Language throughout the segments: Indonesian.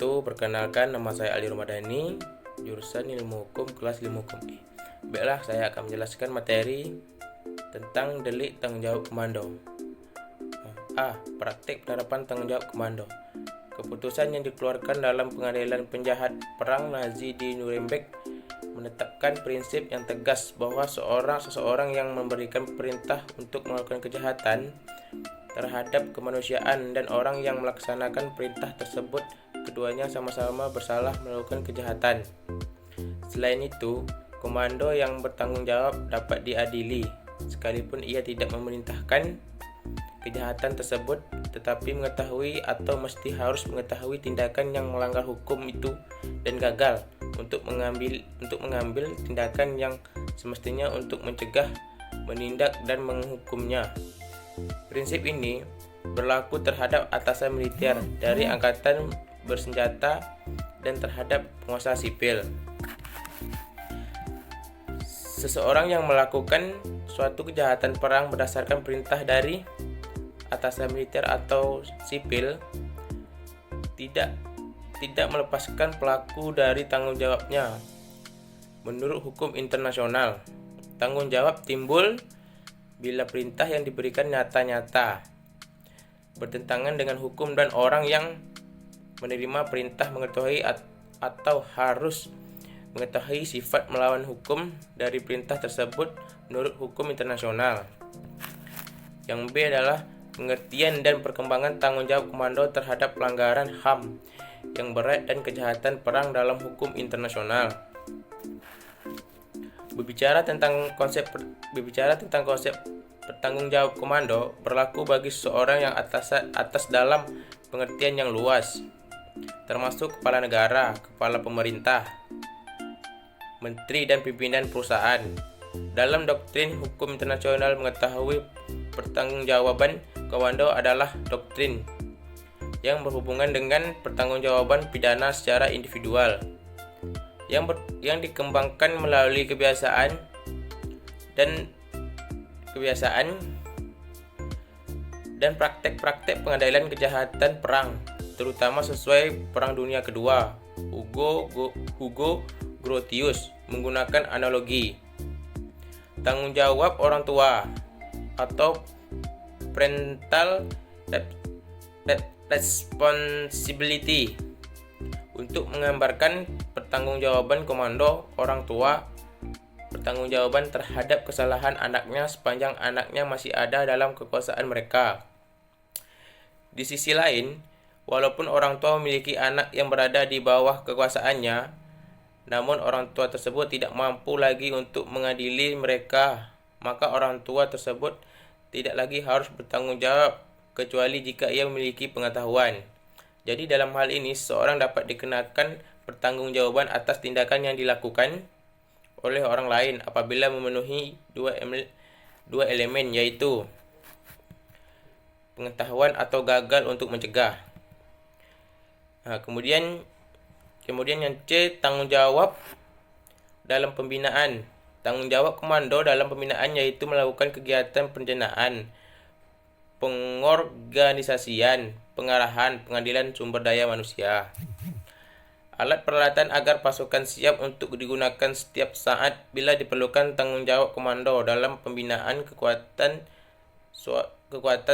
wabarakatuh. Perkenalkan, nama saya Ali Ramadhani, jurusan Ilmu Hukum kelas 5 Hukum E. Baiklah, saya akan menjelaskan materi tentang delik tanggung jawab komando. A. Praktik penerapan tanggung jawab komando. Keputusan yang dikeluarkan dalam pengadilan penjahat perang Nazi di Nuremberg menetapkan prinsip yang tegas bahwa seseorang yang memberikan perintah untuk melakukan kejahatan terhadap kemanusiaan dan orang yang melaksanakan perintah tersebut, keduanya sama-sama bersalah melakukan kejahatan. Selain itu, komando yang bertanggung jawab dapat diadili sekalipun ia tidak memerintahkan kejahatan tersebut, tetapi mengetahui atau mesti harus mengetahui tindakan yang melanggar hukum itu dan gagal untuk mengambil tindakan yang semestinya untuk mencegah, menindak dan menghukumnya. Prinsip ini berlaku terhadap atasan militer dari angkatan bersenjata dan terhadap penguasa sipil. Seseorang yang melakukan suatu kejahatan perang berdasarkan perintah dari atasan militer atau sipil tidak melepaskan pelaku dari tanggung jawabnya. Menurut hukum internasional, tanggung jawab timbul bila perintah yang diberikan nyata-nyata bertentangan dengan hukum dan orang yang menerima perintah mengetahui atau harus mengetahui sifat melawan hukum dari perintah tersebut menurut hukum internasional. Yang B adalah pengertian dan perkembangan tanggung jawab komando terhadap pelanggaran HAM yang berat dan kejahatan perang dalam hukum internasional. Berbicara tentang konsep bertanggung jawab komando berlaku bagi seseorang yang atas dalam pengertian yang luas, termasuk kepala negara, kepala pemerintah, menteri dan pimpinan perusahaan. Dalam doktrin hukum internasional, mengetahui pertanggungjawaban komando adalah doktrin yang berhubungan dengan pertanggungjawaban pidana secara individual yang dikembangkan melalui kebiasaan dan praktek-praktek pengadilan kejahatan perang, terutama sesuai Perang Dunia Kedua. Hugo Grotius menggunakan analogi tanggung jawab orang tua atau parental responsibility untuk menggambarkan pertanggungjawaban komando orang tua, pertanggungjawaban terhadap kesalahan anaknya sepanjang anaknya masih ada dalam kekuasaan mereka. Di sisi lain, walaupun orang tua memiliki anak yang berada di bawah kekuasaannya, namun orang tua tersebut tidak mampu lagi untuk mengadili mereka, maka orang tua tersebut tidak lagi harus bertanggung jawab kecuali jika ia memiliki pengetahuan. Jadi dalam hal ini seseorang dapat dikenakan pertanggungjawaban atas tindakan yang dilakukan oleh orang lain apabila memenuhi dua elemen, yaitu pengetahuan atau gagal untuk mencegah. Kemudian yang C, tanggung jawab dalam pembinaan. Tanggung jawab komando dalam pembinaan yaitu melakukan kegiatan perencanaan, pengorganisasian, pengarahan, pengadilan sumber daya manusia, alat peralatan agar pasukan siap untuk digunakan setiap saat bila diperlukan. Tanggung jawab komando dalam pembinaan kekuatan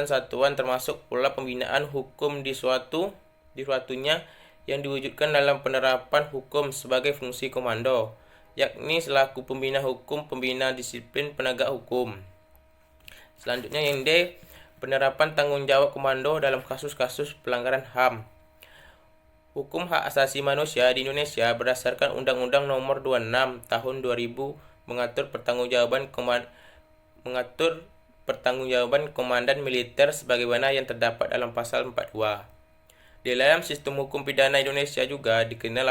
satuan termasuk pula pembinaan hukum di suatunya yang diwujudkan dalam penerapan hukum sebagai fungsi komando, yakni selaku pembina hukum, pembina disiplin penegak hukum. Selanjutnya yang D, penerapan tanggung jawab komando dalam kasus-kasus pelanggaran HAM. Hukum hak asasi manusia di Indonesia berdasarkan Undang-Undang Nomor 26 Tahun 2000 mengatur pertanggungjawaban komandan militer sebagaimana yang terdapat dalam pasal 42. Di dalam sistem hukum pidana Indonesia juga dikenal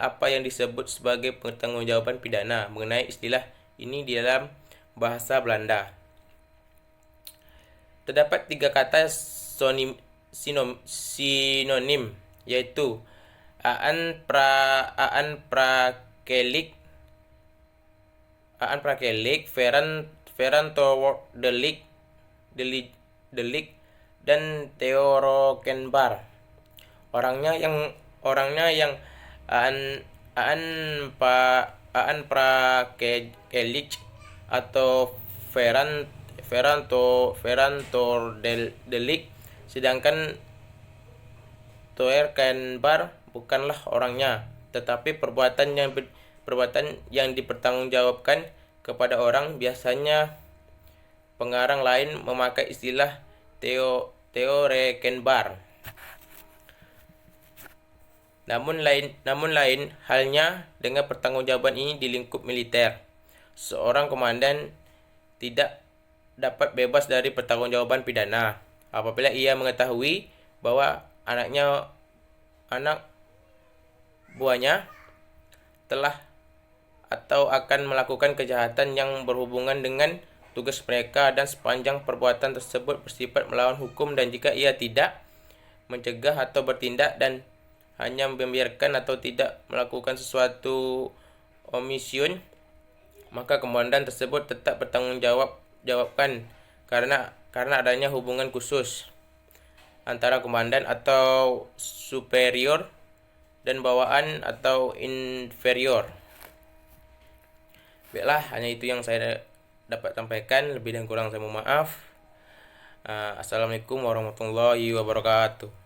apa yang disebut sebagai pertanggungjawaban pidana. Mengenai istilah ini di dalam bahasa Belanda, terdapat 3 kata sinonim, yaitu aan prakelik, delik, dan teorokenbar. Orangnya yang orangnya yang aan aan prakelich atau Delik, sedangkan Toerkenbar bukanlah orangnya, tetapi perbuatan yang dipertanggungjawabkan kepada orang. Biasanya pengarang lain memakai istilah Teorekenbar. Namun lain halnya dengan pertanggungjawaban ini di lingkup militer. Seorang komandan tidak dapat bebas dari pertanggungjawaban pidana apabila ia mengetahui bahwa anak buahnya telah atau akan melakukan kejahatan yang berhubungan dengan tugas mereka, dan sepanjang perbuatan tersebut bersifat melawan hukum, dan jika ia tidak mencegah atau bertindak dan hanya membiarkan atau tidak melakukan sesuatu omission, maka komandan tersebut tetap bertanggungjawabkan karena adanya hubungan khusus antara komandan atau superior dan bawaan atau inferior. Baiklah, hanya itu yang saya dapat sampaikan. Lebih dan kurang saya mohon maaf. Assalamualaikum warahmatullahi wabarakatuh.